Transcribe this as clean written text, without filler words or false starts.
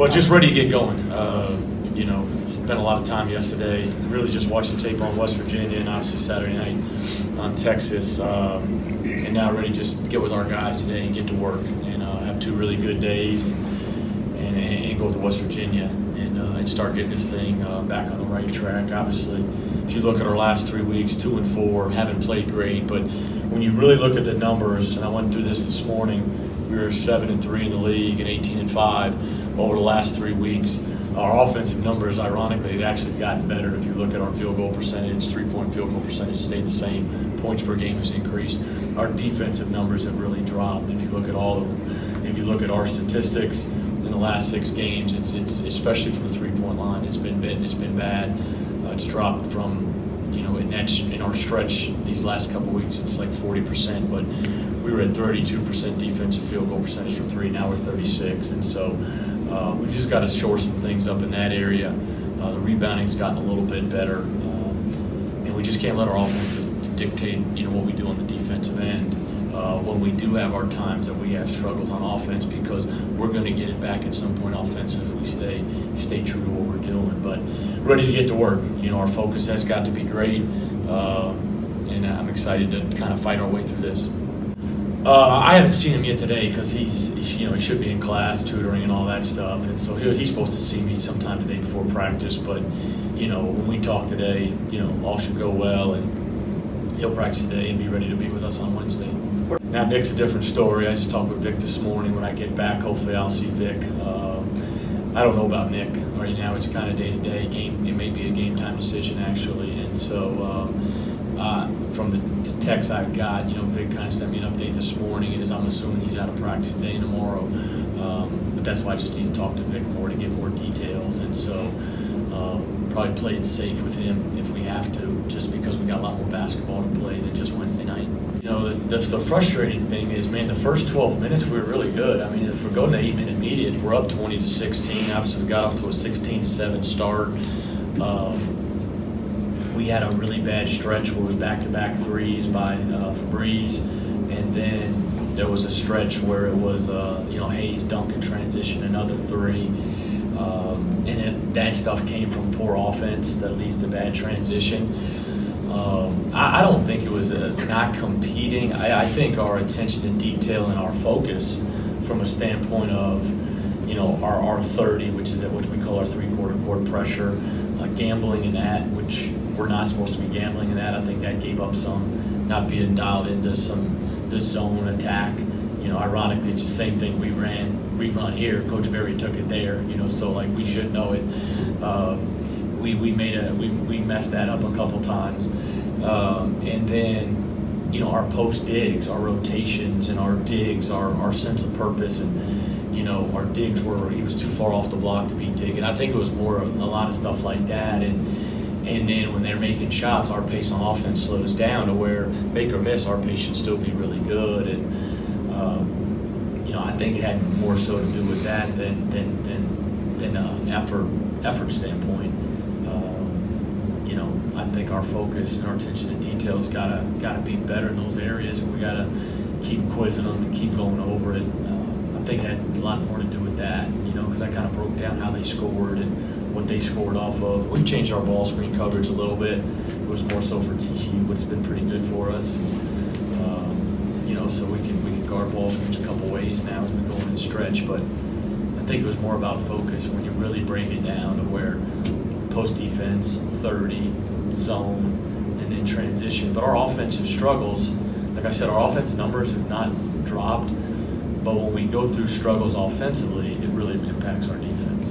Well, just ready to get going. You know, spent a lot of time yesterday really just watching tape on West Virginia and obviously Saturday night on Texas. And now ready to just get with our guys today and get to work and have two really good days and go to West Virginia and start getting this thing back on the right track. Obviously, if you look at our last 3 weeks, 2-4, haven't played great, but when you really look at the numbers, and I went through this morning, we were 7-3 in the league and 18-5 over the last 3 weeks. Our offensive numbers, ironically, have actually gotten better. If you look at our field goal percentage, 3-point field goal percentage stayed the same. Points per game has increased. Our defensive numbers have really dropped. If you look at all of them, if you look at our statistics in the last 6 games, it's especially from the 3-point line, it's been bad. It's dropped from, you know, in our stretch these last couple weeks, it's like 40%, but we were at 32% defensive field goal percentage from 3. Now we're 36, and so we've just got to shore some things up in that area. The rebounding's gotten a little bit better, and we just can't let our offense to dictate, you know, what we do on the defensive end. When we do have our times that we have struggles on offense, because we're going to get it back at some point offensive if we stay true to what we're doing. But ready to get to work. You know, our focus has got to be great, and I'm excited to kind of fight our way through this. I haven't seen him yet today because he should be in class, tutoring and all that stuff, and so he's supposed to see me sometime the day before practice. But you know, when we talk today, you know, all should go well, and he'll practice today and be ready to be with us on Wednesday. Now Nick's a different story. I just talked with Vic this morning. When I get back, hopefully I'll see Vic. I don't know about Nick right now. It's kind of day-to-day game. It may be a game-time decision actually, and so. From the text I've got, you know, Vic kind of sent me an update this morning, and I'm assuming he's out of practice today and tomorrow. But that's why I just need to talk to Vic more to get more details, and so probably play it safe with him if we have to, just because we got a lot more basketball to play than just Wednesday night. You know, the frustrating thing is, man, the first 12 minutes we were really good. I mean, if we're going to 8-minute immediate, we're up 20-16. Obviously, we got off to a 16-7 start. We had a really bad stretch where it was back-to-back threes by Fabrice, and then there was a stretch where it was, Hayes dunk in transition, another 3, and that stuff came from poor offense that leads to bad transition. I don't think it was not competing. I think our attention to detail and our focus from a standpoint of, you know, our 30, which we call our 3/4 court pressure, gambling in that, which we're not supposed to be gambling in that. I think that gave up some, not being dialed into the zone attack. You know, ironically, it's the same thing we run here. Coach Berry took it there. You know, so like we should know it. We messed that up a couple times, and then, you know, our post digs, our rotations, and our digs, our sense of purpose, and you know, our digs he was too far off the block to be digging. I think it was more a lot of stuff like that, and then when they're making shots, our pace on offense slows down to where make or miss, our pace should still be really good. And you know, I think it had more so to do with that than effort standpoint. You know, I think our focus and our attention to details gotta be better in those areas, and we gotta keep quizzing them and keep going over it. I think it had a lot more to do with that, you know, because I kind of broke down how they scored and what they scored off of. We've changed our ball screen coverage a little bit. It was more so for TCU, but it's been pretty good for us. And, you know, so we can guard ball screens a couple ways now as we go in the stretch. But I think it was more about focus when you really break it down to where post defense, 30, zone, and then transition. But our offensive struggles, like I said, our offensive numbers have not dropped. But when we go through struggles offensively, it really impacts our defense.